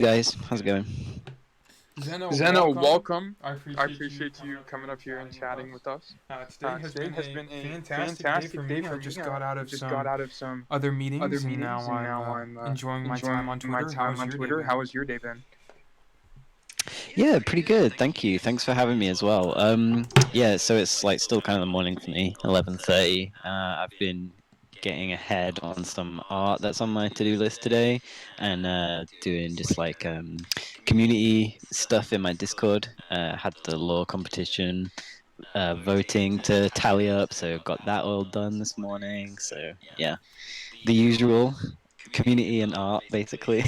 Guys, how's it going? Zeno, Zeno, welcome. welcome. I I appreciate you appreciate coming you up here coming and up here and chatting with chatting us. with us. Today has Today been has a been a fantastic day for fantastic day me. for I me. just I got out of just got some out of some other other meetings, and meetings, now and I'm now I'm enjoying my time on enjoying my Twitter. How time has on your day Twitter. been? How has your day been? Yeah, pretty good. Thank you. Thanks for having me as well. Yeah, so it's like still kind of the morning for me, 11:30. I've been getting ahead on some art that's on my to-do list today, and doing just like community stuff in my Discord. Had the law competition, voting to tally up, so got that all done this morning. So yeah, the usual community and art, basically.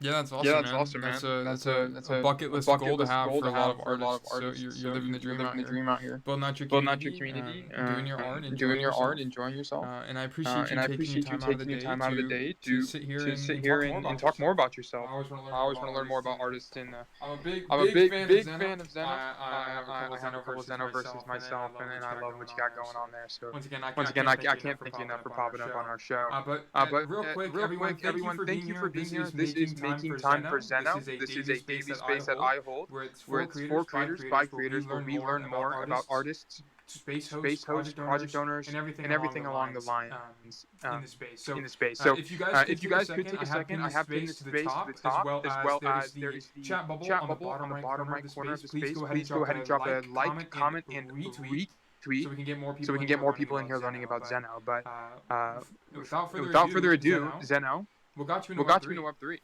Yeah, that's Yeah, awesome, that's man. awesome, That's man. a That's that's a a, that's a a, bucket a list bucket goal to list have goal for to a lot have of for a lot of artists. So artists. you're So living the you're dream out living the here, dream out here, building out your building out your community, community, doing your art, doing enjoying your art, yourself. enjoying yourself. And I appreciate you And I taking your appreciate you time out of the taking your day time out of the day to sit here to and, sit and here talk more and about talk more yourself. about I yourself. always want to learn I more always about want to learn more artists, about and artists, and I'm a I'm a big fan of big Zeno. fan of Zeno. I have a couple I have a Zeno couple verses Zeno verses myself, and myself, I love and what you I got love going what you on got there. going So on there. So once again, once I again, can't thank I you enough can't for thank you popping enough up for on our popping up on show. our show. But real quick, Real everyone, quick, thank you everyone, for thank being you here. for being This here. is This is making time making for time for Zeno. This Zeno. is a This is daily a space daily that I space that I hold, hold, where it's where for it's for creators by creators by creators, where we creators, where learn we more learn about more about artists, artists, space hosts, space hosts, project project owners, and owners, everything and along the everything along the lines lines in the space. in So the space. So, if you guys could if you take a guys could second, take I a have second, pinned I this have pinned this space to the space to the top, as top, well as as well there is as there the is the chat bubble chat on the bubble bottom on the right bottom corner of right the corner of space. the Please space. go ahead and Please go drop ahead and a drop a like, like, comment, and comment, and retweet, retweet so we can get more so people we in can here get more learning people in about here learning Zeno. about But Zeno. But without further without further ado, ado, Zeno, Zeno, what got you into what got you Web3? into Web3?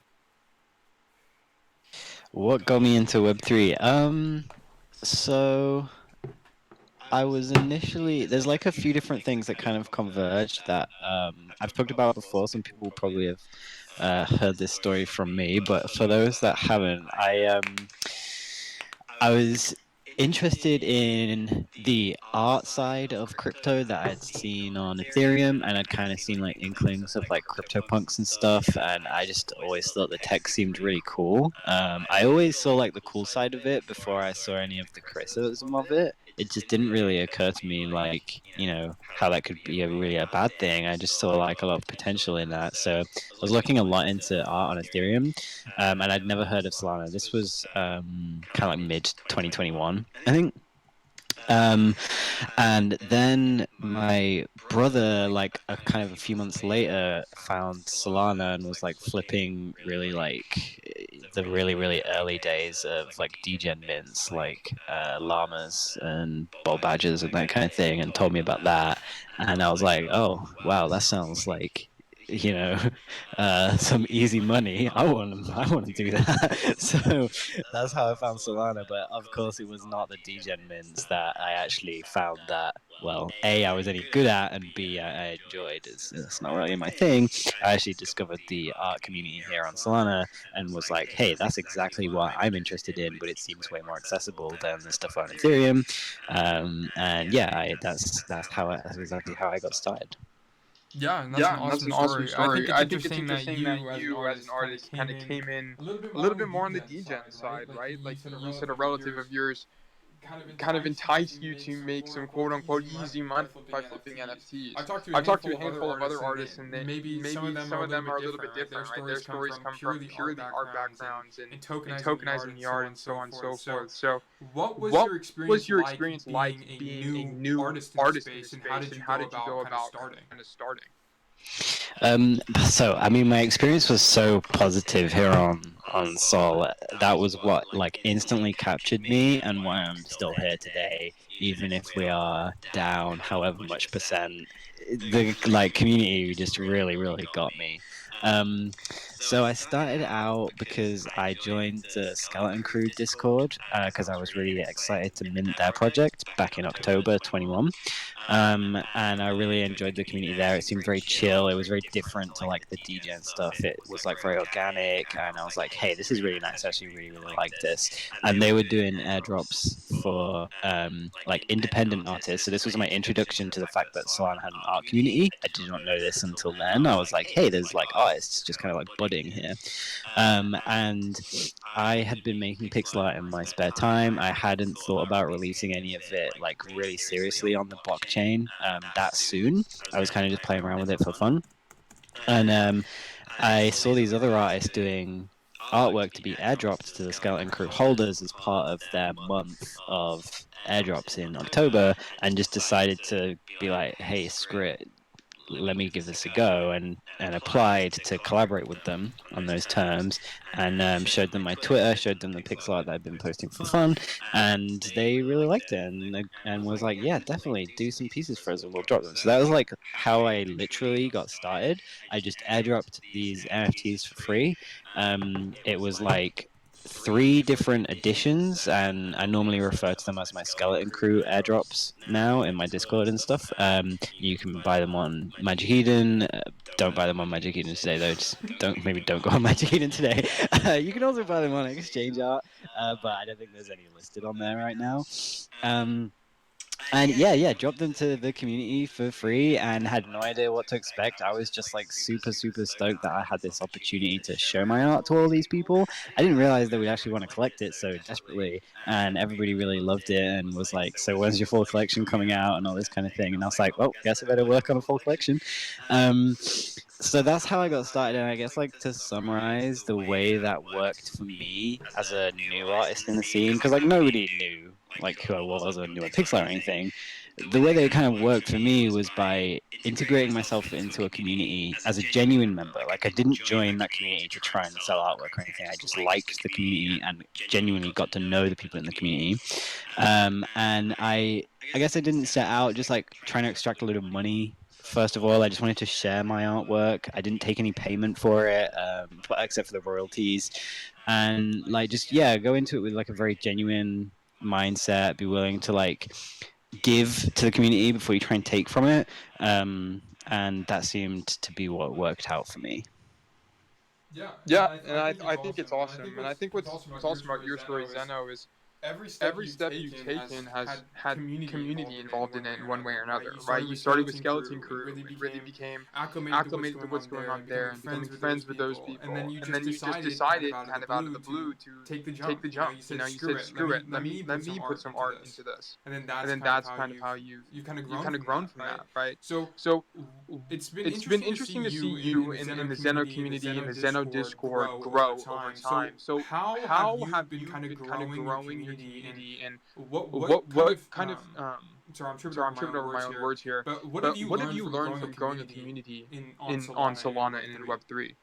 What got me into Web3? So I was initially there's like a few different things that kind of converged that I've talked about before. Some people probably have heard this story from me, but for those that haven't, I was interested in the art side of crypto that I'd seen on Ethereum, and I'd kind of seen like inklings of like CryptoPunks and stuff, and I just always thought the tech seemed really cool. I always saw like the cool side of it before I saw any of the criticism of it. It just didn't really occur to me like, how that could be a bad thing. I just saw like a lot of potential in that. So I was looking a lot into art on Ethereum, and I'd never heard of Solana. This was kind of like mid 2021, I think. Um, and then my brother, like a kind of a few months later, found Solana and was like flipping really like the really really early days of like degen mints, like llamas and ball badgers and that kind of thing, and told me about that. And I was like, oh wow, that sounds like you know some easy money. I want to do that. So that's how I found Solana. But of course it was not the degen mints that I actually found that, well, A, I was any good at, and B, I enjoyed. It's not really my thing. I actually discovered the art community here on Solana and was like, hey, that's exactly what I'm interested in, but it seems way more accessible than the stuff on Ethereum. And yeah, that's exactly how I got started. Yeah, and that's an Yeah, and that's awesome an awesome story. I think story. it's I think it's interesting that interesting that you, as an you, as an artist, kind of artist, kind came of in came in a little bit a more little on the bit more on the degen degen side, right? side, Like right? you Like said, a you said, a relative of relative of yours yours kind of kind of enticed you to enticed you make to some make quote some unquote quote unquote easy money easy by money flipping by flipping NFTs. I've NFTs. talked to a I've talked to handful a of other handful of other artists, and artists, and maybe some of maybe them are some a of little them bit are a little bit different, right? Their different, right? Their stories come stories from come from purely art purely art backgrounds backgrounds and and tokenizing the art tokenizing and the so art on and and so so on and forth. so So, forth. So, what was what your was experience your like experience like being a being a new new artist in the artist in the space, and how space, did and you how go did you about go kind of about starting? kind of starting? So I mean, my experience was so positive here on Sol. That was what like instantly captured me, and why I'm still here today, even if we are down however much percent. The like community just really really got me. So I started out because I joined the Skeleton Crew Discord because I was really excited to mint their project back in October 21. And I really enjoyed the community there. It seemed very chill. It was very different to like the DJ and stuff. It was like very organic, and I was like, "Hey, this is really nice. I actually really, really like this." And they were doing airdrops for like independent artists. So this was my introduction to the fact that Solana had an art community. I did not know this until then. I was like, "Hey, there's like artists just kind of like budding here," and I had been making pixel art in my spare time. I hadn't thought about releasing any of it like really seriously on the blockchain that soon. I was kind of just playing around with it for fun, and I saw these other artists doing artwork to be airdropped to the Skeleton Crew holders as part of their month of airdrops in October, and just decided to be like, hey, screw it, let me give this a go, and applied to collaborate with them on those terms, and showed them my Twitter, showed them the pixel art that I've been posting for fun, and they really liked it, and was like, yeah, definitely do some pieces for us and we'll drop them. So that was like how I literally got started. I just airdropped these NFTs for free. It was like 3 different editions, and I normally refer to them as my Skeleton Crew airdrops now in my Discord and stuff. You can buy them on Magic Eden. Don't buy them on Magic Eden today, though. Just don't go on Magic Eden today. You can also buy them on Exchange Art, but I don't think there's any listed on there right now. And yeah, dropped them to the community for free and had no idea what to expect. I was just like super stoked that I had this opportunity to show my art to all these people. I didn't realize that we'd actually want to collect it so desperately, and everybody really loved it and was like, so when's your full collection coming out and all this kind of thing. And I was like, well, guess I better work on a full collection. So that's how I got started. And I guess, like, to summarize the way that worked for me as a new artist in the scene, because like nobody knew like who I was or knew a Pixar or anything. The way that it kind of worked for me was by integrating myself into a community as a genuine member. Like, I didn't join that community to try and sell artwork or anything. I just liked the community and genuinely got to know the people in the community. And I guess I didn't set out just like trying to extract a little money. First of all, I just wanted to share my artwork. I didn't take any payment for it, except for the royalties, and like just go into it with like a very genuine mindset. Be willing to like give to the community before you try and take from it, and that seemed to be what worked out for me. Yeah, and I think it's awesome. And I think what's awesome about your story, Zeno, is every step you've taken has had community involved in it in one way or another, right? You started with Skeleton Crew and really became acclimated to what's going on there and becoming friends with those people. And then you just decided kind of out of the blue to take the jump. You said, screw it, let me put some art into this. And then that's kind of how you've kind of grown from that, right? So it's been interesting to see you in the Zeno community, in the Zeno Discord grow over time. So how have you been kind of growing your community, and what kind of sorry, I'm tripping over my own words here, but what have you learned from growing a community in on Solana and in Web3?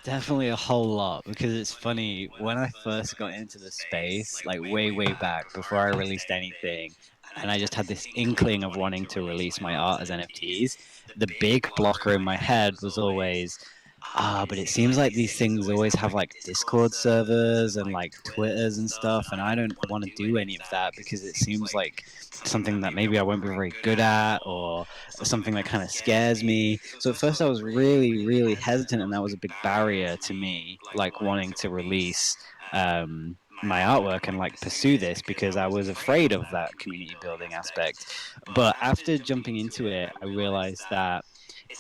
Definitely a whole lot, because it's funny, when I first got into the space, like way back before I released anything, and I just had this inkling of wanting to release my art as NFTs, the big blocker in my head was always, but it seems like these things always have like Discord servers and like Twitters and stuff, and I don't want to do any of that because it seems like something that maybe I won't be very good at, or something that kind of scares me. So at first I was really hesitant, and that was a big barrier to me, like wanting to release my artwork and like pursue this, because I was afraid of that community building aspect. But after jumping into it, I realized that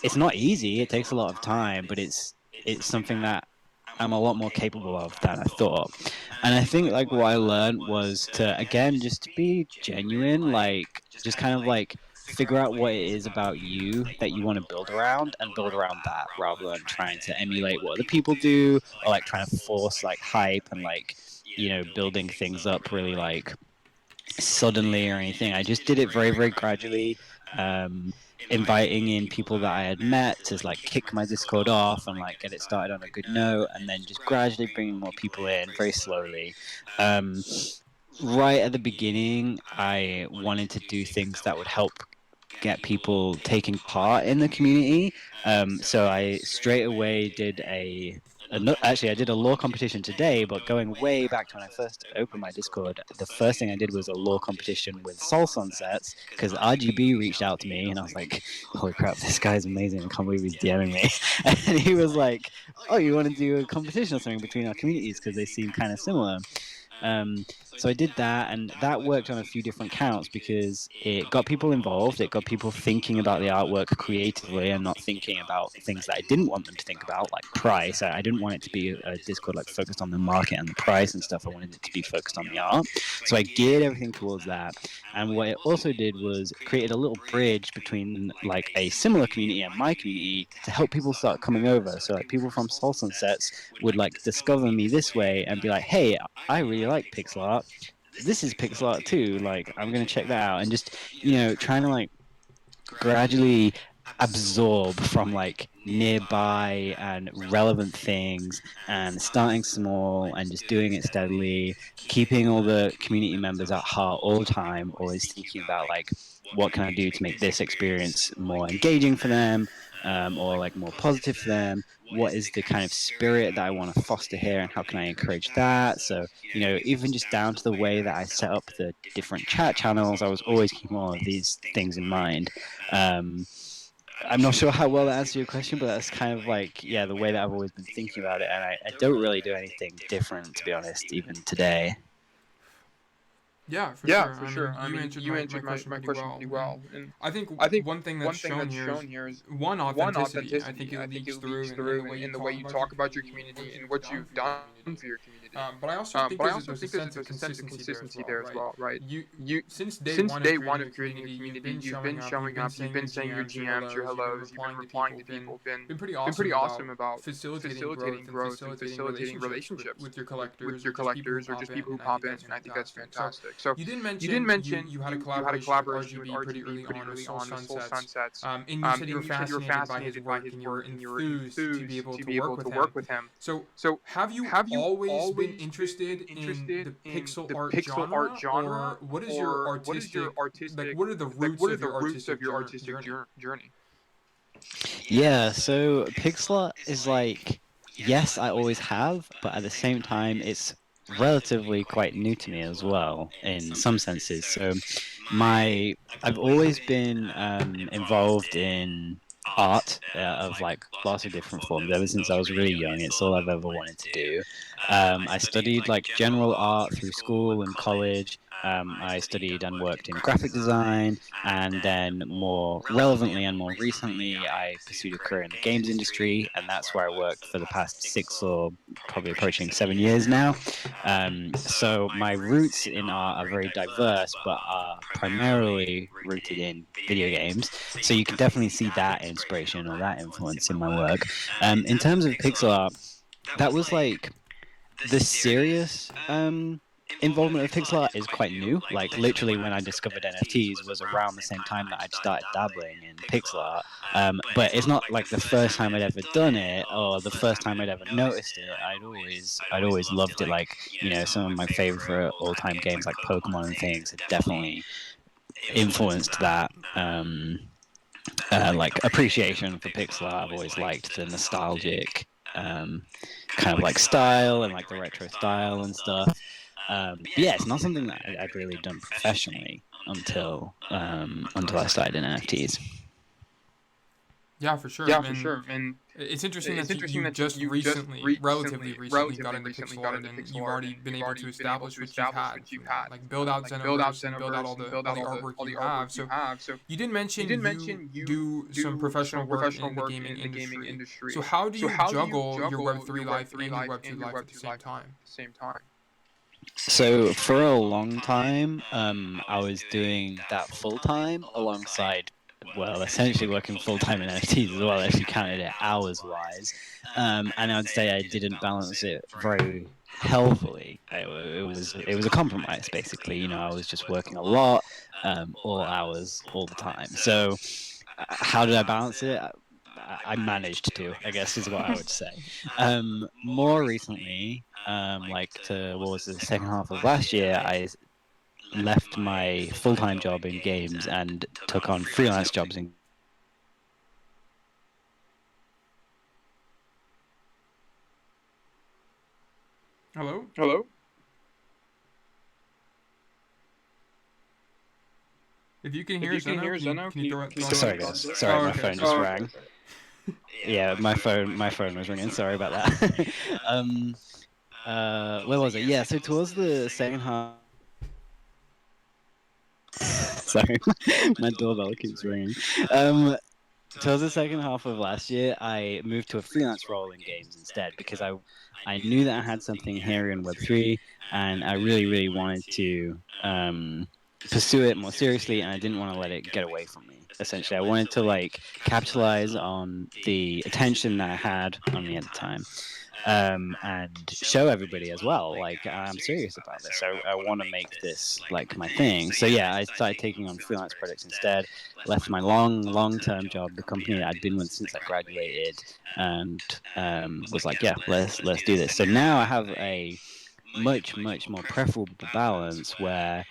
it's not easy. It takes a lot of time, but it's something that I'm a lot more capable of than I thought. And I think like what I learned was to, again, just be genuine, like just kind of like figure out what it is about you that you want to build around, and build around that, rather than trying to emulate what other people do, or like trying to force like hype and like, building things up really like suddenly or anything. I just did it very gradually, inviting in people that I had met to like kick my Discord off and like get it started on a good note, and then just gradually bringing more people in very slowly. Right at the beginning, I wanted to do things that would help get people taking part in the community. So I straight away did actually, I did a lore competition today, but going way back to when I first opened my Discord, the first thing I did was a lore competition with Soul Sunsets, because RGB reached out to me, and I was like, holy crap, this guy's amazing, I can't believe he's DMing me. And he was like, oh, you want to do a competition or something between our communities, because they seem kind of similar. So I did that, and that worked on a few different counts because it got people involved. It got people thinking about the artwork creatively and not thinking about things that I didn't want them to think about, like price. I didn't want it to be a Discord like focused on the market and the price and stuff. I wanted it to be focused on the art. So I geared everything towards that. And what it also did was created a little bridge between like a similar community and my community to help people start coming over. So like people from Soul Sunsets would like discover me this way and be like, hey, I really like pixel art. This is pixel art too. Like, I'm gonna check that out, and just trying to like gradually absorb from like nearby and relevant things and starting small and just doing it steadily, keeping all the community members at heart all the time, always thinking about like what can I do to make this experience more engaging for them, or like more positive for them. What is the kind of spirit that I want to foster here, and how can I encourage that? So, even just down to the way that I set up the different chat channels, I was always keeping all of these things in mind. I'm not sure how well that answers your question, but that's kind of like, yeah, the way that I've always been thinking about it, and I don't really do anything different, to be honest, even today. Yeah, for Yeah, sure. for I sure. mean, I you mean, answered you my answered question my pretty question well. pretty And well. And I think I think one thing that's one thing shown that's here is shown here is one one authenticity. I think authenticity. it I think leaks it through leaks in the through way you in the way talk you about your talk about your community and community what and you've what done you've for your done community. for your community. But I also think But I also there's a think sense of there's a sense of consistency there as consistency well, there as right? well, right? You You since day since one of day one creating a of creating a community, you've community, been you've showing been up, you've showing been up, you've saying been your saying your GMs, your GMs, your hellos, you've been hellos, you've been replying to replying people, to people, been pretty been awesome pretty about awesome about facilitating facilitating growth and growth and facilitating facilitating relationships relationships with your with collectors your or just people who collectors or pop just in, people who and I think pop in, that's and I think that's fantastic. So fantastic. So you didn't you didn't mention mention you had a you had a collaboration with collaboration with RGB pretty RGB early pretty on with early Soul on with Soul Sunsets, Sunsets, and you said you were and you said you were fascinated by his fascinated by work his and you were work and you were enthused to be enthused able to to be work able with to him. work with him. So So have you have you always been always been interested in interested the in pixel the art pixel art genre, genre, or what is your or what is your artistic, like artistic what are the like roots what are of the your roots of artistic your artistic journey? journey? Yeah, so pixel art is like, yes, I always have, but at the same time, it's relatively quite new to me as well in some senses. So I've always been involved in art of like lots of different forms ever since I was really young. It's all I've ever wanted to do. I studied like general art through school and college. I studied and worked in graphic design, and then more relevantly and more recently, I pursued a career in the games industry, and that's where I worked for the past 6 or probably approaching 7 years now. So my roots in art are very diverse, but are primarily rooted in video games. So you can definitely see that inspiration or that influence in my work. In terms of pixel art, that was like the serious involvement of pixel art is quite new. Like literally, when I discovered NFTs was around the same time that I'd started dabbling in pixel art. But it's not like the first time I'd ever done it or the first time I'd ever noticed it. I'd always loved it. Like some of my favorite all-time games like Pokemon and things had definitely influenced that. Like appreciation for pixel art. I've always liked the nostalgic kind of like style and like the retro style and stuff. But yeah, it's not something that I'd really done professionally until I started in NFTs. Yeah, for sure. Yeah, for And sure. And it's interesting it's that interesting you that just you just relatively recently got into recently pixel got art, into and pixel you've art, already and been you've able already to been able establish to what you've establish had, what you've had, like build out like build out Xenoverse and build out Xenoverse and build all out the artwork all the you artwork have. you So have. So you didn't you mention didn't you mention you do some do professional some work professional in the work gaming in the gaming industry. So industry. how do So you how do you juggle your juggle Web3 your life Web3 and your life Web2 and your life at the Web2 same life time? at the same time? So for a long time, I was doing that full time alongside, well, essentially working full time in NFTs as well, if you counted it hours wise. And I'd say I didn't balance it very healthily. It was a compromise basically. I was just working a lot, all hours, all the time. So how did I balance it? I managed to, I guess, is what I would say. More recently, like to what was the second half of last year, I left my full-time job in games and took on freelance jobs in. Hello? Hello? If you can If hear you can Zeno, hear Zeno, can you throw it? can you Sorry, throw guys. it? Sorry, Oh, my okay. phone just rang. Yeah, my phone was ringing. Sorry about that. Where was it? Yeah, so towards the second half Sorry, my doorbell keeps ringing. Towards the second half of last year, I moved to a freelance role in games instead because I knew that I had something here in Web3, and I really, really wanted to pursue it more seriously, and I didn't want to let it get away from me. Essentially, I wanted to like capitalize on the attention that I had on me at the time, and show everybody as well, like I'm serious about this. I want to make this like my thing. So yeah, I started taking on freelance projects instead. Left my long-term job, the company that I'd been with since I graduated, and was like, yeah, let's do this. So now I have a much more preferable balance where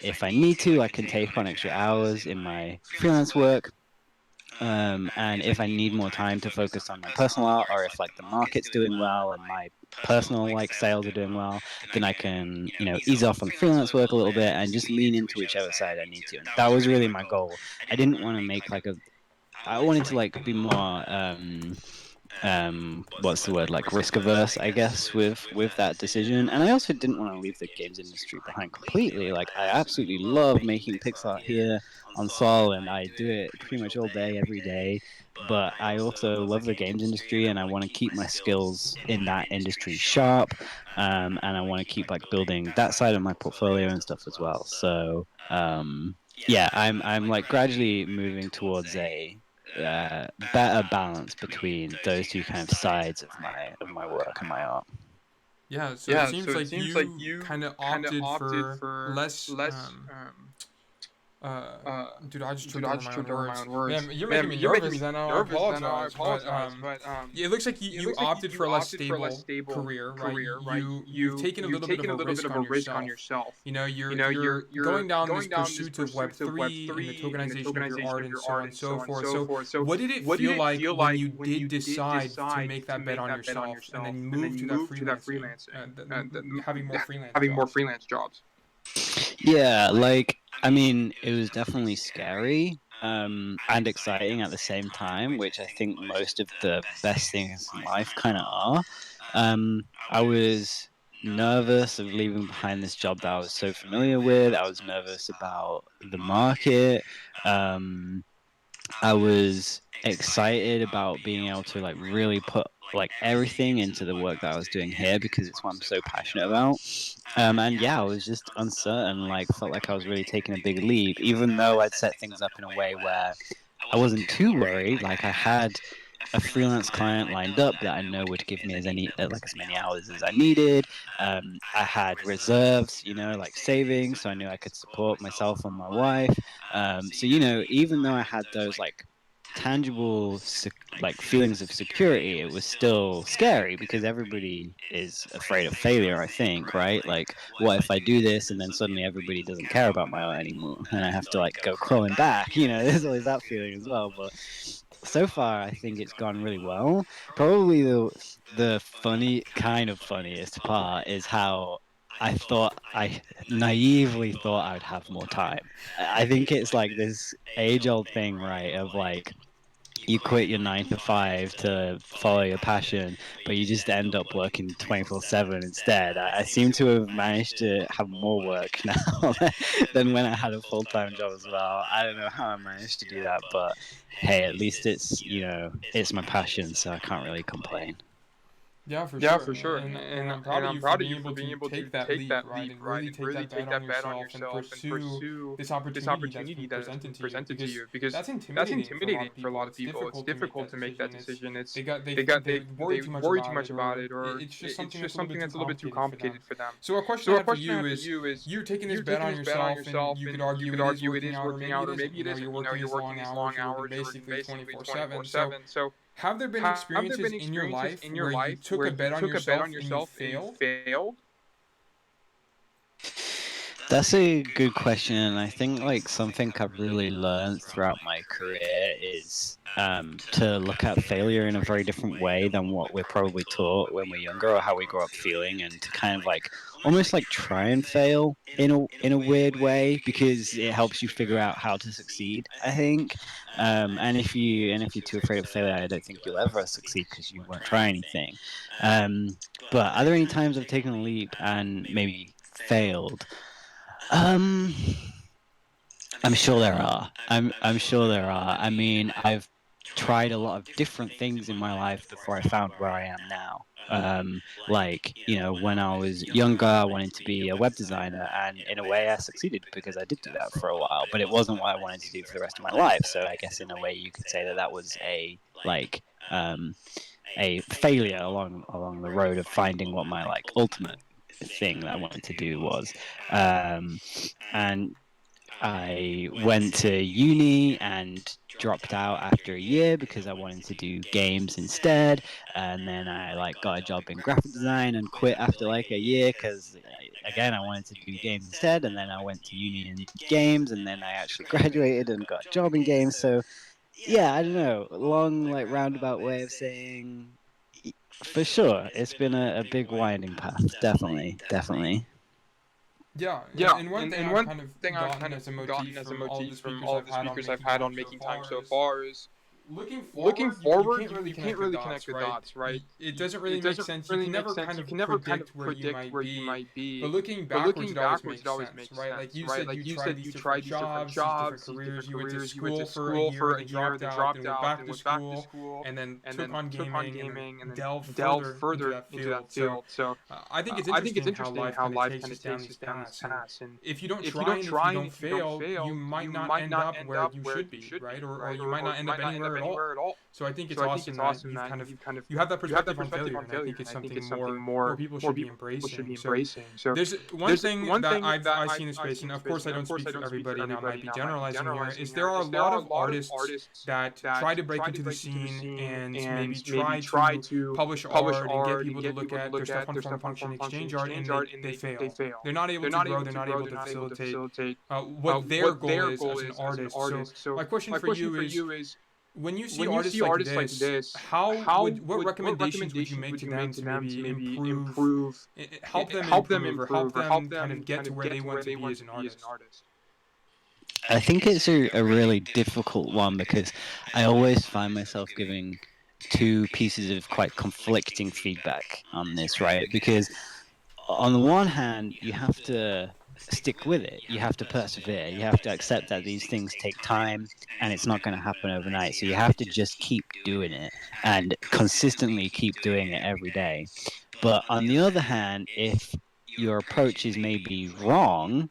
if I need to, I can take on extra hours in my freelance work. And if I need more time to focus on my personal art, or if like the market's doing well and my personal like sales are doing well, then I can ease off on freelance work a little bit and just lean into whichever side I need to. And that was really my goal. I didn't want to make like I wanted to like be more what's the word, like risk averse, I guess, with that decision. And I also didn't want to leave the games industry behind completely. Like I absolutely love making pixel art here on Sol, and I do it pretty much all day every day, but I also love the games industry and I want to keep my skills in that industry sharp, and I want to keep like building that side of my portfolio and stuff as well. So yeah, I'm like gradually moving towards a better balance between those two kind of sides of my work and my art. Yeah, so it seems like you kind of opted for less. Dude, I just tripped over my own words. Man, you're making me nervous. Then I apologize, but yeah, it looks like you opted for a less stable career, right? You've taken a little bit of a risk on yourself. You're going down this pursuit of Web3 and the tokenization of your art and so on and so forth. So, what did it feel like when you did decide to make that bet on yourself and then move to that freelancing, having more freelance jobs? Yeah, like I mean, it was definitely scary and exciting at the same time, which I think most of the best things in life kind of are. I was nervous of leaving behind this job that I was so familiar with. I was nervous about the market. I was excited about being able to like really put like everything into the work that I was doing here because it's what I'm so passionate about. And yeah, I was just uncertain, like felt like I was really taking a big leap, even though I'd set things up in a way where I wasn't too worried. Like I had a freelance client lined up that I know would give me as many hours as I needed. I had reserves, like savings, so I knew I could support myself and my wife. So even though I had those like tangible like feelings of security, it was still scary because everybody is afraid of failure, I think, right? Like what if I do this and then suddenly everybody doesn't care about my art anymore and I have to like go crawling back? There's always that feeling as well. But so far I think it's gone really well. Probably the funniest part is how I naively thought I would have more time. I think it's like this age-old thing, right? Of like you quit your 9 to 5 to follow your passion, but you just end up working 24/7 instead. I seem to have managed to have more work now than when I had a full-time job as well. I don't know how I managed to do that, but hey, at least it's my passion, so I can't really complain. Yeah, for sure. And I'm proud of you for being able to take that leap, right? And really take that bet on yourself and pursue this opportunity that's been presented to you because that's intimidating for a lot of people. It's difficult to make that decision. They worry too much about it, or it's just something that's a little bit too complicated for them. So a question I have for you is, you're taking this bet on yourself, and you could argue it is working out, or maybe it isn't. You're working these long hours, you're working basically 24/7. So have there been experiences in your life where you took a bet on yourself and you failed? That's a good question, and I think like something I've really learned throughout my career is to look at failure in a very different way than what we're probably taught when we're younger or how we grow up feeling, and to kind of like almost like try and fail in a weird way because it helps you figure out how to succeed, I think. And if you're too afraid of failure, I don't think you'll ever succeed because you won't try anything. But are there any times I've taken a leap and maybe failed? Um, I'm sure there are. I'm sure there are. I mean, I've tried a lot of different things in my life before I found where I am now. Like, when I was younger, I wanted to be a web designer, and in a way, I succeeded because I did do that for a while. But it wasn't what I wanted to do for the rest of my life. So I guess in a way, you could say that that was a failure along the road of finding what my like ultimate thing that I wanted to do was. And I went to uni and dropped out after a year because I wanted to do games instead. And then I like got a job in graphic design and quit after like a year because again I wanted to do games instead. And then I went to uni and did games, and then I actually graduated and got a job in games. So yeah, I don't know, long like roundabout way of saying for sure it's been a big winding path. Definitely. Yeah, Yeah, and one thing and I've one kind of thing I've gotten kind of as a motif gotten as a from all of motif the from speakers all I've of the had on speakers I've Making had Time on so Making Time far so is far is looking looking forward, you forward, can't you really can't connect the really connect dots, the right? dots, right? It doesn't really It make doesn't sense. You really can make never sense. kind You of can never kind predict of where you predict might where you be, might but be, looking but backwards, looking it always backwards, it makes always sense, makes right? Like sense, you right? said, Like you you tried said, these you different tried these different jobs, these different jobs, these careers. different You went to careers. You went school to for a school year, for a then year, dropped then out, then dropped went out, back then to went back to school, school, and then and took then on took on gaming, and then gaming, and then delved delved further into further that into that field. So field. So I think it's I think it's interesting how interesting life how kind of life takes kind us of down takes these us down these paths, and paths. And if you don't if you try don't and if you try and don't if you don't fail, you fail, might you not might end not up end where up you where should you be, should right? be, Or right? you might Or not you end up might not end anywhere up at all. anywhere at all. So I think it's So I think awesome it's that awesome you've that kind of you've kind of you have that you have that perspective on perspective failure, on and I failure, think and it's I think something it's something more people more should be people should embracing. be So embracing. So there's one there's thing one that thing I've that I see in the I've space, seen and in of space, course I and of don't course speak I for don't speak for everybody, and I might everybody, be and I might be generalizing here, generalizing is here, there are a is there are lot a of lot of artists artists that that try to break try to into the break into the scene scene and maybe and maybe try try to to publish publish art and get art and people to get look people to at their look stuff at on their Form stuff on Function Form Function Exchange Art, Exchange and Art, and they they fail. fail. They're not able They're to not grow. able They're to not grow. able They're to not able to facilitate facilitate what their what goal their is as goal an is as an artist. So artist. So my question my for question you for is, you is, when you see when you artists see like artists like this, this, what what recommendations would you recommendations make would to you them make to to them to maybe maybe improve, improve, help them or improve, or help them kind of them get kind to of where get they to want where to they be want as to an be as an artist? artist? I think it's a really difficult one because I always find myself giving two pieces of quite conflicting feedback on this, right? Because on the one hand, you have to stick with it. You have to persevere. You have to accept that these things take time and it's not going to happen overnight. So you have to just keep doing it and consistently keep doing it every day. But on the other hand, if your approach is maybe wrong,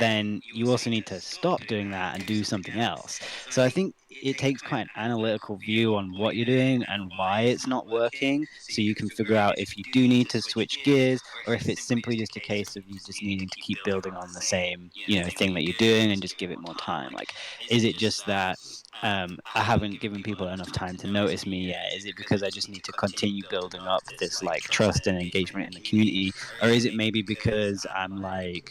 then you also need to stop doing that and do something else. So I think it takes quite an analytical view on what you're doing and why it's not working, so you can figure out if you do need to switch gears or if it's simply just a case of you just needing to keep building on the same thing that you're doing and just give it more time. Like, is it just that I haven't given people enough time to notice me yet? Is it because I just need to continue building up this like trust and engagement in the community, or is it maybe because I'm like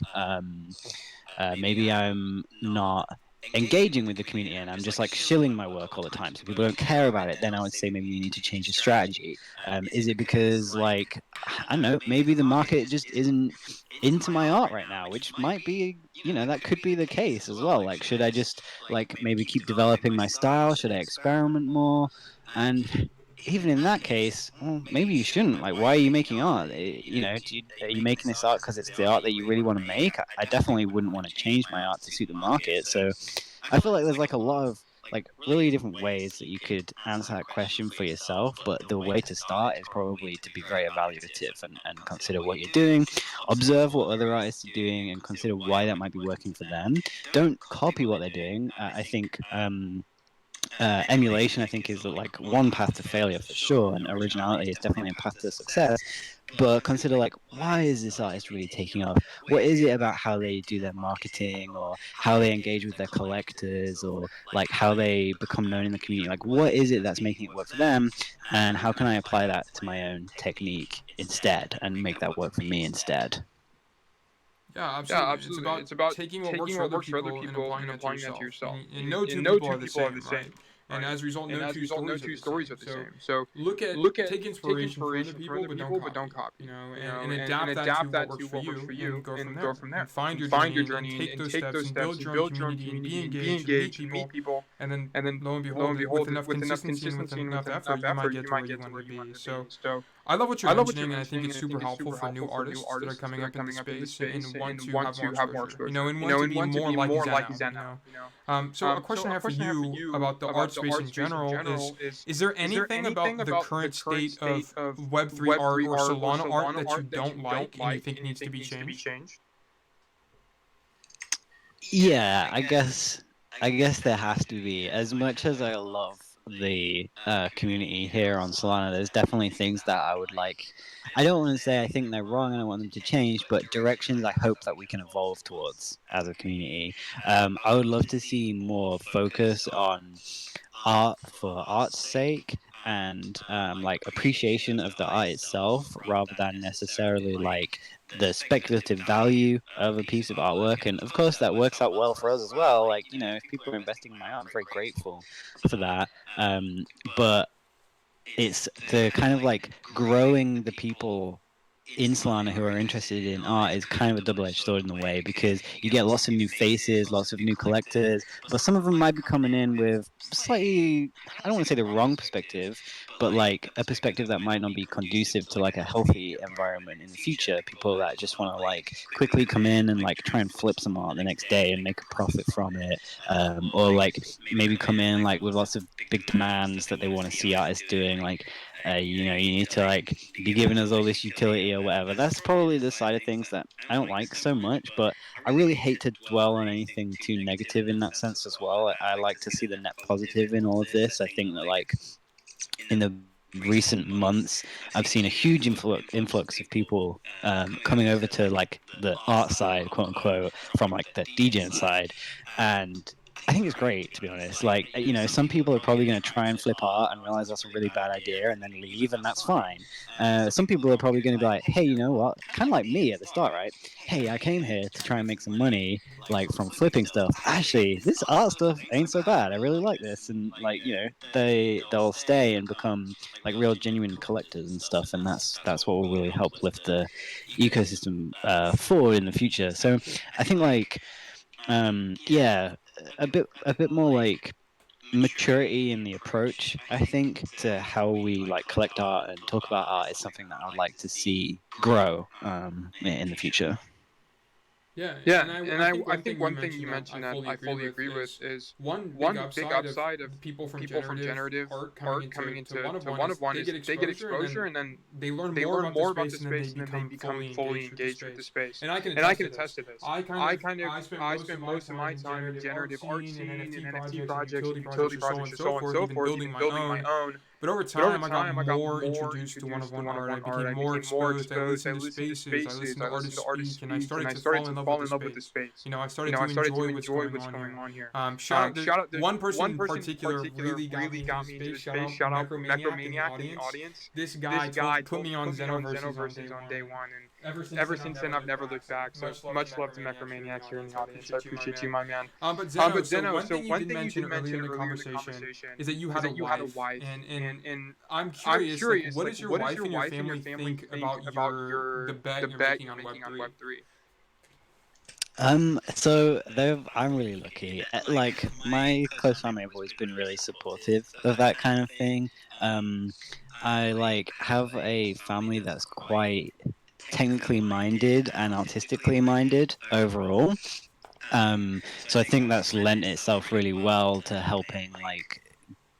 maybe I'm not engaging with the community and I'm just like shilling my work all the time so people don't care about it? Then I would say maybe you need to change your strategy. Is it because like I don't know, maybe the market just isn't into my art right now, which might be, that could be the case as well. Like, should I just like maybe keep developing my style? Should I experiment more? And even in that case, well, maybe you shouldn't. Like, why are you making art? Are you making this art because it's the art that you really want to make? I definitely wouldn't want to change my art to suit the market. So I feel like there's like a lot of like really different ways that you could answer that question for yourself. But the way to start is probably to be very evaluative and consider what you're doing, observe what other artists are doing, and consider why that might be working for them. Don't copy what they're doing. I think emulation, I think, is like one path to failure for sure, and originality is definitely a path to success. But consider like, why is this artist really taking off? What is it about how they do their marketing, or how they engage with their collectors, or like how they become known in the community? Like, what is it that's making it work for them, and how can I apply that to my own technique instead and make that work for me instead? Yeah, Yeah, absolutely. It's absolutely. about It's about taking what works taking for what other works for other people and people applying and that to applying that to yourself. yourself. And no two And no people two are the people are same, the right? same, And right? as a result, And no as a two result, no stories are two the stories same. are the So same. So look at take take inspiration from other inspiration from people, other but don't people, but don't copy. copy. And And adapt that to adapt what that works to for what works for you and you go from and go there. from And there. find And your find journey your and journey take and those take steps those and steps build and your own build your own community and be community and be engaged and meet engaged and meet people people and then lo and behold, with enough consistency and with enough effort, you might get to where you want to be. So I love what you're I love what you're mentioning, and I think mentioning, it's and I think super it's helpful super for new helpful for new artists that are artists coming that are up in the coming up in the space space and want and to want have more to have more exposure. exposure. And want to be And want to more be like more like Zeno. Zeno. So a question So I a have for question I have for you you about the art about the space art in space in general general is there is there anything anything about the about the current current state state of of Web3 art Web3 or art or Solana art Solana that you art that don't you don't like and you like think and you needs to think be needs to be changed? changed? Yeah, I guess there has to be. As much as I love the community here on Solana, there's definitely things that I would like. I don't want to say I think they're wrong and I want them to change, but directions I hope that we can evolve towards as a community. I would love to see more focus on art for art's sake and like appreciation of the art itself rather than necessarily like the speculative value of a piece of artwork. And of course that works out well for us as well, like, you know, if people are investing in my art, I'm very grateful for that. But it's the kind of like growing the people in Solana who are interested in art is kind of a double-edged sword in a way, because you get lots of new faces, lots of new collectors, but some of them might be coming in with slightly, I don't want to say the wrong perspective, but like a perspective that might not be conducive to like a healthy environment in the future. People that just want to like quickly come in and like try and flip some art the next day and make a profit from it, or like maybe come in like with lots of big demands that they want to see artists doing, like you know, you need to like be giving us all this utility or whatever. That's probably the side of things that I don't like so much, but I really hate to dwell on anything too negative in that sense as well. I like to see the net positive in all of this. I think that like in the recent months, I've seen a huge influx of people coming over to like the art side, quote unquote, from like the DJing side, and I think it's great, to be honest. Like, you know, some people are probably going to try and flip art and realize that's a really bad idea and then leave, and that's fine. Some people are probably going to be like, hey, you know what? Kind of like me at the start, right? Hey, I came here to try and make some money, like from flipping stuff. Actually, this art stuff ain't so bad. I really like this, and like, you know, they'll stay and become like real genuine collectors and stuff, and that's what will really help lift the ecosystem forward in the future. So I think like yeah, a bit more like maturity in the approach, I think, to how we like collect art and talk about art is something that I would like to see grow in the future. Yeah, Yeah, and and I think I one think thing you one thing mentioned you that I mentioned that fully I agree fully with agree with is is one big one big upside of upside of the people from people from generative generative art coming art coming into into one of to one one is of one they is get they get exposure, and exposure, then and then they learn they more learn about the more about space, the and then they space, and then they become become fully fully engaged with the engaged with the space. space. And I can And I attest can to this. attest to this. I I spent I most of spent my most of time my in time in generative art generative art scene and scene and NFT NFT projects and projects and utility utility projects or so on projects and or so so on and forth, so even forth, building even my building my own. own. But over But over time, I got time, I got more more introduced to one of introduced to one one of art. I one art. became I more became more exposed. I exposed. I listened to listened to spaces. I spaces. listened to I listened artists to artists speak, and I speak, and started I to started fall in to love with fall the in love with the space. space. You know, I You started know, to I started to enjoy what's enjoy going what's on going here. on here. Shout out, there's Shout out, there's one person one in person in particular particular really got really me into the got me into space. the Shout space. out Shout out Macromaniac in the Macromaniac in the audience. audience. This This guy guy put me on put me on Xenoverses on day Xenoverses on one, day and one, and ever ever since since then then, I've I've never never looked looked back. So back. So much love to Macromaniac Macromaniac here in the here in the audience. I audience. I appreciate you, appreciate my you, my man. man. But Zeno, But so Zeno, one so thing you one did thing you mention did earlier in mention the earlier in the conversation conversation is that you is had a that you had a wife, wife, and I'm I'm curious, like, curious, what like, does your what does wife your and your wife and your family family think think about about the bet the you're bet making you're on making Web on three? Web3? So I'm really lucky. Like my close family have always been really supportive of that kind of thing. Um, I like have a family that's quite technically minded and artistically minded overall. So I think that's lent itself really well to helping like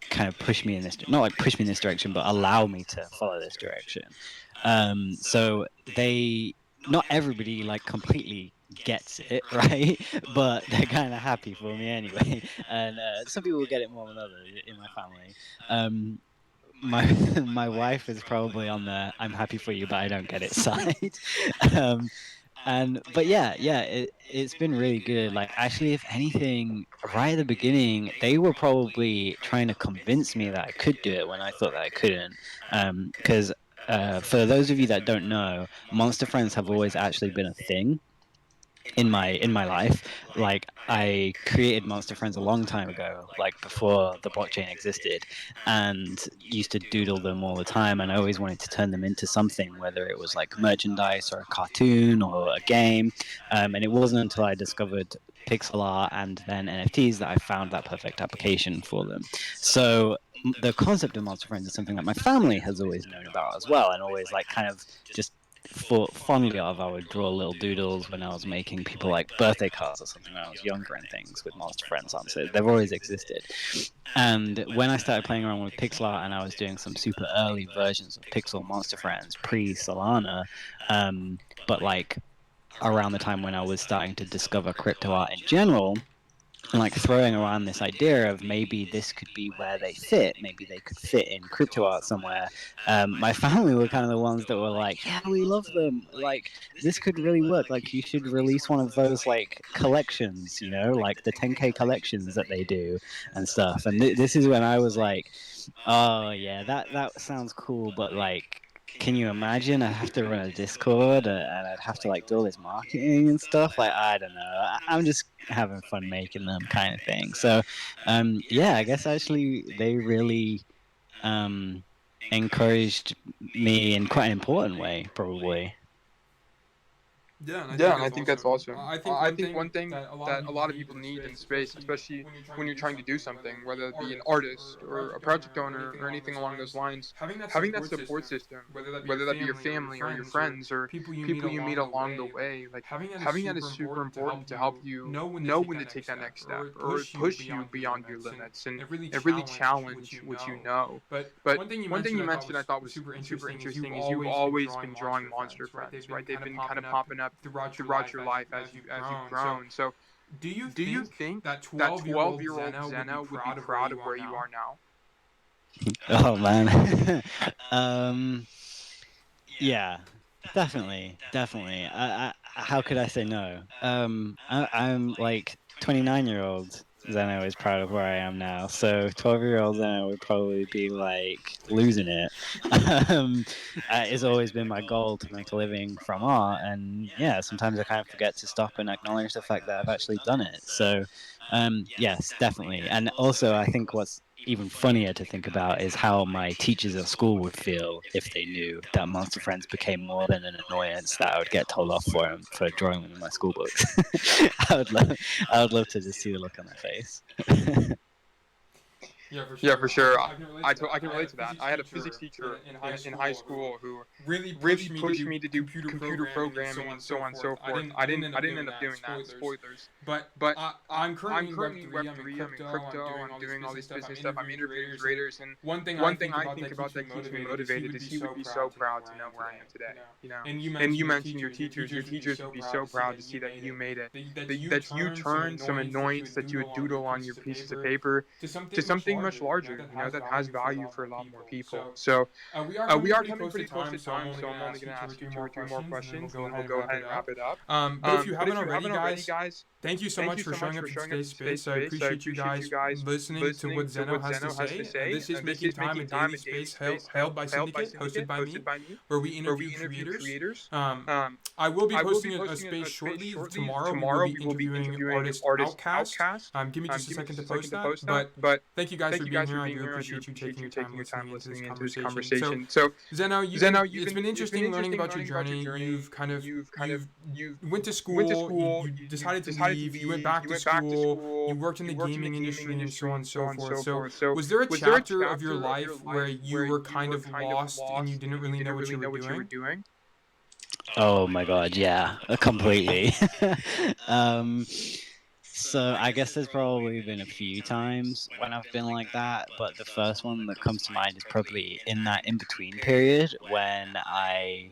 kind of push me in this, not like push me in this direction, but allow me to follow this direction. So they, not everybody like completely gets it, right? But they're kind of happy for me anyway. And some people get it more than others in my family. My my wife is probably on the "I'm happy for you, but I don't get it" side. um, and but yeah, it's been really good. Like actually, if anything, right at the beginning, they were probably trying to convince me that I could do it when I thought that I couldn't. Because for those of you that don't know, monster friends have always actually been a thing in my life. Like I created monster friends a long time ago, like before the blockchain existed, and used to doodle them all the time, and I always wanted to turn them into something, whether it was like merchandise or a cartoon or a game. And it wasn't until I discovered pixel art and then NFTs that I found that perfect application for them. So the concept of Monster Friends is something that my family has always known about as well, and always like kind of just thought fondly of. I would draw little doodles when I was making people like birthday cards or something when I was younger and things with Monster Friends on. So they've always existed. And when I started playing around with pixel art and I was doing some super early versions of Pixel Monster Friends pre-Solana, but like around the time when I was starting to discover crypto art in general, and like throwing around this idea of maybe this could be where they fit, maybe they could fit in crypto art somewhere. My family were kind of the ones that were like, yeah, we love them, like this could really work, like you should release one of those like collections, you know, like the 10K collections that they do and stuff. And this is when I was like, oh yeah, that sounds cool, but like, can you imagine? I'd have to run a Discord and I'd have to like do all this marketing and stuff. Like, I don't know. I'm just having fun making them, kind of thing. So, yeah, I guess actually they really encouraged me in quite an important way, probably. Yeah, and I think that's awesome. I think one thing that a lot of people need in the space, especially when you're trying to do something, whether it be an artist or a project owner or anything along those lines, having that support system, whether that be your family or your friends or people you meet along the way, like having that is super important to help you know when to take that next step or push you beyond your limits and really challenge what you know. But one thing you mentioned I thought was super interesting is you've always been drawing monster friends, right? They've been kind of popping up throughout your life as you've grown. So, do you think that 12-year-old Zeno would be proud of where you are now? Oh man. Yeah, definitely. How could I say no? I'm like 29-year-old Zeno is proud of where I am now, so 12-year-old Zeno would probably be like losing it. It's always been my goal to make a living from art, and yeah, sometimes I kind of forget to stop and acknowledge the fact that I've actually done it. So, yes, definitely. And also, I think what's even funnier to think about is how my teachers at school would feel if they knew that Monster Friends became more than an annoyance that I would get told off for drawing them in my school books. I would love to just see the look on their face. Yeah, for sure. I can relate to that. I had a physics teacher in high school who really pushed me to do computer programming and so on and so forth. I didn't end up doing that. Spoilers. But I'm currently in Web3. I'm in crypto. I'm doing all these business stuff. I'm interviewing creators. And one thing I think about that keeps me motivated is he would be so proud to know where I am today. You know. And you mentioned your teachers. Your teachers would be so proud to see that you made it. That you turned some annoyance that you would doodle on your pieces of paper to something much larger, you know, that has value for a lot more people. So we are coming pretty close to time, so I'm only going to ask you two or three more questions, and then we'll go ahead and wrap it up. But if you But haven't if you already, haven't already, guys, guys, thank you so thank much you for so showing much up for in showing up today's in today's space. I space. I appreciate you appreciate you guys guys listening to what Zeno has to say. say. This is This Making is Time, a Making Time, daily a daily space space held by held by Syndicate, hosted Syndicate, by me, hosted by me, where we where we interview interview creators. creators. I will be I will be posting a posting space a space shortly. shortly. Tomorrow we will Tomorrow be we will be interviewing interviewing artist artist Outcast. Outcast. Give me just a Give me second just to a second post to that. post that. But But thank you guys thank for you being guys here. for I being do here. I do appreciate you taking your time listening into this conversation. conversation. So Zeno, Zeno, it's been interesting learning about your journey. You've went to school, you decided to leave, you went back to school, you worked in the gaming industry, and so on and so forth. So, So was there a was there a chapter of your chapter of your life where life you where were you kind were of kind of lost and you lost didn't and you really know didn't what really you were know what you were doing? doing? Oh my god, yeah, completely. um, so I guess there's probably been a few times when I've been like that, but the first one that comes to mind is probably in that in between period when I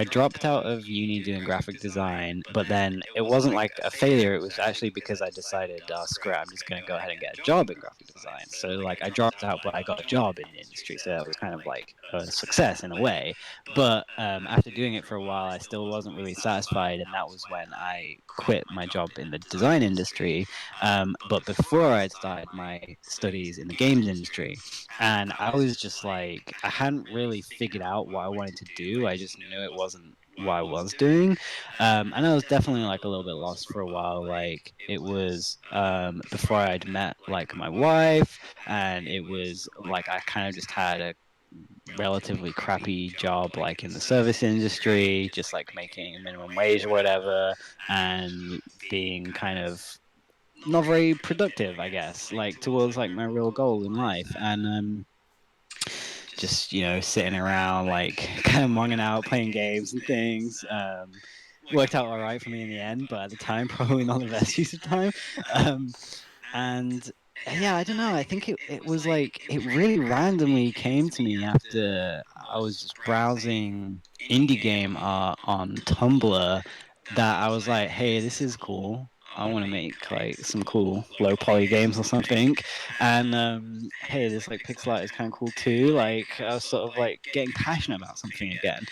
dropped out of uni doing graphic design, but then it wasn't like a failure. It was actually because I decided, screw it, I'm just going to go ahead and get a job in graphic design. So like I dropped out, but I got a job in the industry. So that was kind of like a success in a way. But after doing it for a while, I still wasn't really satisfied. And that was when I quit my job in the design industry. But before I had started my studies in the games industry, and I was just like, I hadn't really figured out what I wanted to do. I just knew it wasn't what I was doing. And I was definitely like a little bit lost for a while. Like it was before I'd met like my wife, and it was like I kind of just had a relatively crappy job like in the service industry, just like making minimum wage or whatever, and being kind of not very productive, I guess, like towards like my real goal in life. And just sitting around like kind of monging out, playing games and things. Worked out all right for me in the end, but at the time probably not the best use of time. Um, and yeah, I don't know. I think it was like it really randomly came to me after I was just browsing indie game art on Tumblr that I was like, hey, this is cool. I want to make like some cool low poly games or something. And hey, this like pixel art is kind of cool too. Like I was sort of like getting passionate about something again,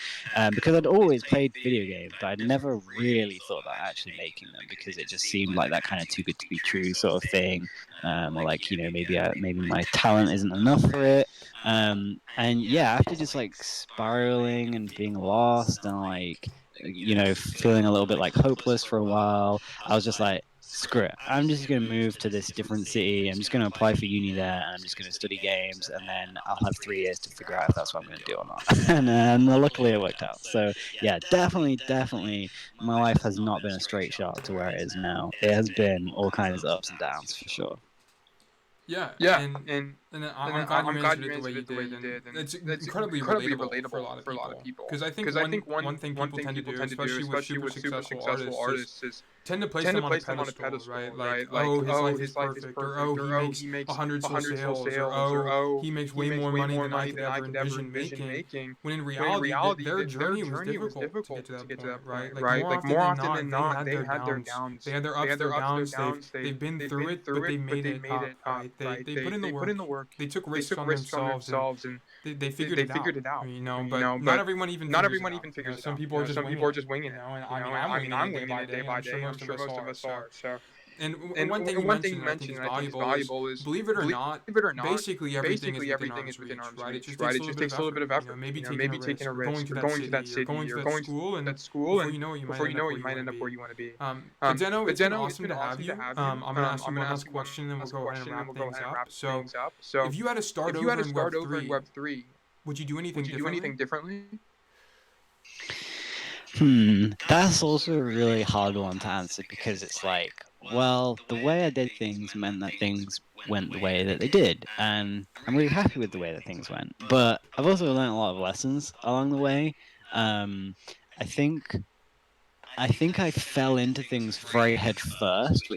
because I'd always played video games, but I'd never really thought about actually making them because it just seemed like that kind of too good to be true sort of thing, or like maybe my talent isn't enough for it. And yeah, after just like spiraling and being lost and like feeling a little bit like hopeless for a while, I was just like, screw it. I'm just going to move to this different city. I'm just going to apply for uni there. And I'm just going to study games. And then I'll have 3 years to figure out if that's what I'm going to do or not. And luckily it worked out. So yeah, definitely my life has not been a straight shot to where it is now. It has been all kinds of ups and downs for sure. Yeah, Yeah, and I'm glad you I'm glad answered you it the way answered you it the way did, you and did, and it's that's incredibly incredibly relatable for a relatable lot of for a lot of people. people. Because I think Because I think one thing one people thing tend to people do, tend to do, especially with especially super with super successful successful artists, is artists, is tend to place tend to them on a place them on a pedestal, right? pedestal, Like, right? Like, oh, his oh, life is his life is perfect, or perfect, oh, or he oh, makes he makes 100 100 sales, or sales, or oh, oh, he makes he way makes more way money more than I money could than I ever could ever envision envision making. making. When in When in reality, reality, their their journey was journey was difficult to get difficult to to that get to point, that right? point, Like right? more Like often more than often not, than they not, had they their had their downs. They downs, had their they ups, had their their ups, their downs. downs. They've been They've through been it, but through they it, but made they it made up, it up, right? right? They put in the They put in work. the work. They took They risks took on risks on themselves, and themselves, and they figured they it out. figured it out. But not But everyone even not figures it everyone out. even figures it Some out. people are just Some winging people are it. just winging it. And And I'm I mean, winging it I'm day winging by it day day, and by I'm sure day, and I'm most of sure us most of are. us So, are. So, and and one thing you one thing mentioned you that I think mentioned is that I think is valuable is, valuable is, believe it or believe not, it or not, basically everything is basically within everything is arm's within reach, arm's right? It reach, just right? takes It a little just bit of takes a little bit effort. of effort. Maybe taking a Maybe taking risk, a or going risk, to or that going to that city, or going city, to or that going to school, and that school, before and you know it, you might before end you up know it, where you you might want to end up where be. you want to be. But Zeno, But it's been Zeno, it's awesome been to have awesome to you. have you. I'm gonna ask I'm you gonna one ask last you one question, and we'll last go ahead and question, and wrap we'll go things ahead and up. wrap So, things up. So, if you had to start if you had over to in Web start over in three, Web3, would you do anything would you do differently? anything differently? That's also a really hard one to answer because it's like, well, the way I did things meant that things went the way that they did, and I'm really happy with the way that things went. But I've also learned a lot of lessons along the way. Um, I think I fell into things very head first,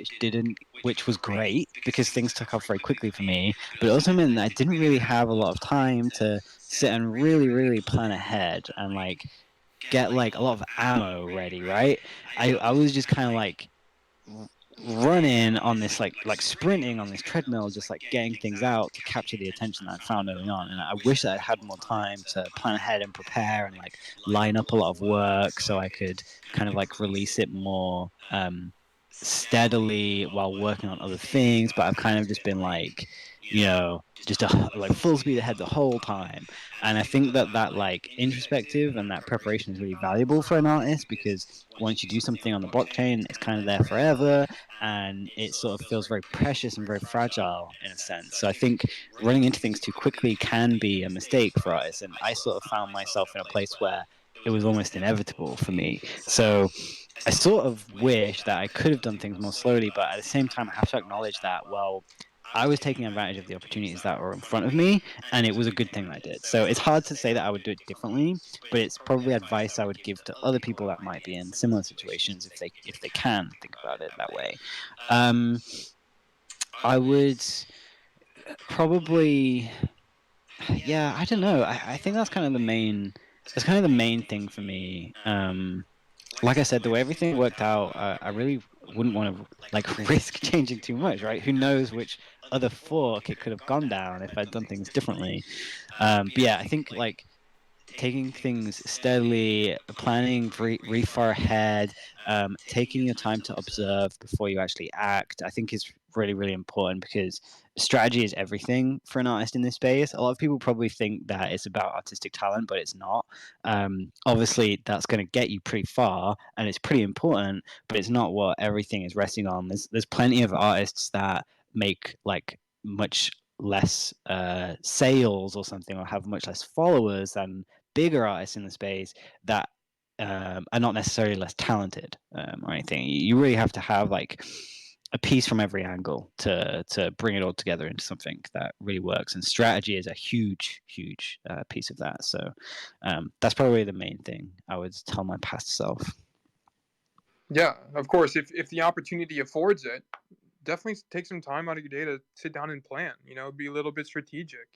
which was great because things took off very quickly for me. But it also meant that I didn't really have a lot of time to sit and really plan ahead and like get like a lot of ammo ready, right? I was just kind of like running on this like sprinting on this treadmill, just like getting things out to capture the attention that I found early on. And I wish that I had more time to plan ahead and prepare and like line up a lot of work so I could kind of like release it more steadily while working on other things. But I've kind of just been like, just like full speed ahead the whole time. And I think that like introspective and that preparation is really valuable for an artist because once you do something on the blockchain, it's kind of there forever, and it sort of feels very precious and very fragile in a sense. So I think running into things too quickly can be a mistake for artists, and I sort of found myself in a place where it was almost inevitable for me. So I sort of wish that I could have done things more slowly, but at the same time, I have to acknowledge that, well, I was taking advantage of the opportunities that were in front of me, and it was a good thing I did. So it's hard to say that I would do it differently, but it's probably advice I would give to other people that might be in similar situations if they can think about it that way. I would probably, yeah, I don't know. I think that's kind of the main. That's kind of the main thing for me. Like I said, the way everything worked out, I really wouldn't want to like risk changing too much, right? Who knows which other fork it could have gone down if I'd done things differently. But yeah, I think like taking things steadily, planning very far ahead, taking your time to observe before you actually act, I think is really important because strategy is everything for an artist in this space. A lot of people probably think that it's about artistic talent, but it's not. Obviously, that's going to get you pretty far, and it's pretty important, but it's not what everything is resting on. There's plenty of artists that make like much less sales or something, or have much less followers than bigger artists in the space that are not necessarily less talented or anything. You really have to have like a piece from every angle to bring it all together into something that really works. And strategy is a huge piece of that. So that's probably the main thing I would tell my past self. Yeah, of course. If the opportunity affords it, definitely take some time out of your day to sit down and plan, be a little bit strategic,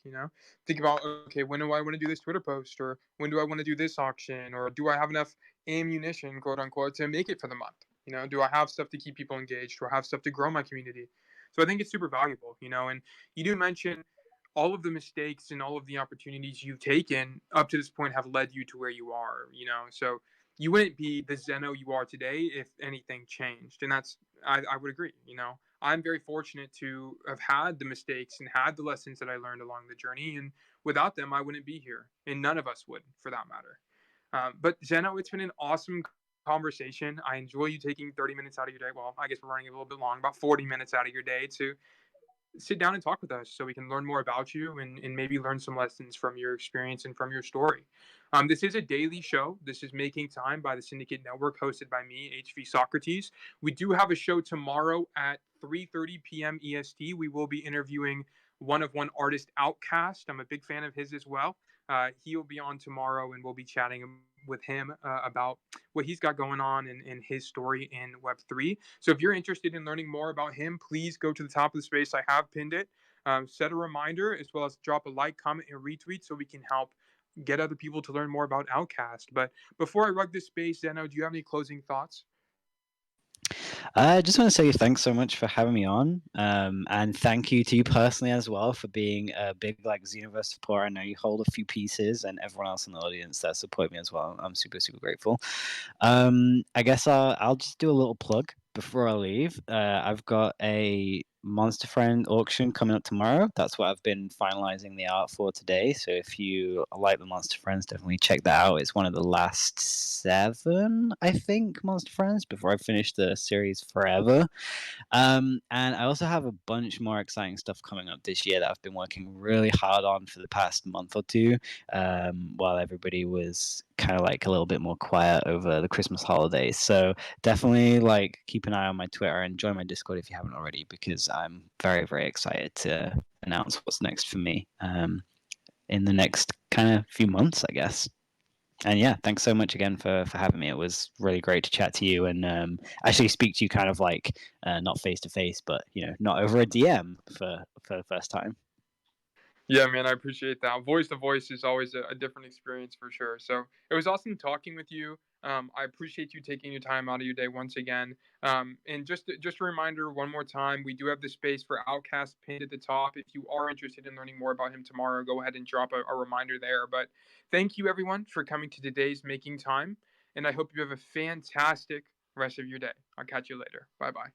think about, okay, when do I want to do this Twitter post, or when do I want to do this auction, or do I have enough ammunition, quote unquote, to make it for the month? Do I have stuff to keep people engaged? Do I have stuff to grow my community? So I think it's super valuable, and you do mention all of the mistakes and all of the opportunities you've taken up to this point have led you to where you are, so you wouldn't be the Zeno you are today if anything changed. And I would agree, I'm very fortunate to have had the mistakes and had the lessons that I learned along the journey. And without them, I wouldn't be here. And none of us would, for that matter. But Zeno, it's been an awesome conversation. I enjoy you taking 30 minutes out of your day. Well, I guess we're running a little bit long, about 40 minutes out of your day to sit down and talk with us so we can learn more about you and maybe learn some lessons from your experience and from your story. This is a daily show. This is Making Time by the Syndicate Network, hosted by me, HV Socrates. We do have a show tomorrow at 3:30 p.m. EST. We will be interviewing one of one artist, Outcast. I'm a big fan of his as well. He'll be on tomorrow, and we'll be chatting with him about what he's got going on in his story in Web3. So if you're interested in learning more about him, please go to the top of the space. I have pinned it. Set a reminder, as well as drop a like, comment, and retweet so we can help get other people to learn more about Outcast. But before I rug this space, Zeno, do you have any closing thoughts? I just want to say thanks so much for having me on, and thank you to you personally as well for being a big Xenoverse supporter. I know you hold a few pieces, and everyone else in the audience that support me as well. I'm super grateful. I guess I'll just do a little plug before I leave. I've got a Monster Friend auction coming up tomorrow. That's what I've been finalizing the art for today. So if you like the Monster Friends, definitely check that out. It's one of the last 7, I think, Monster Friends before I finish the series forever. And I also have a bunch more exciting stuff coming up this year that I've been working really hard on for the past month or two, while everybody was kind of a little bit more quiet over the Christmas holidays. So definitely keep an eye on my Twitter and join my Discord if you haven't already, because I'm very excited to announce what's next for me in the next kind of few months, I guess. And yeah, thanks so much again for having me. It was really great to chat to you and actually speak to you kind of not face to face, but not over a DM for the first time. Yeah, man, I appreciate that. Voice to voice is always a different experience for sure. So it was awesome talking with you. I appreciate you taking your time out of your day once again. And just a reminder, one more time, we do have the space for Outcast pinned at the top. If you are interested in learning more about him tomorrow, go ahead and drop a reminder there. But thank you, everyone, for coming to today's Making Time. And I hope you have a fantastic rest of your day. I'll catch you later. Bye bye.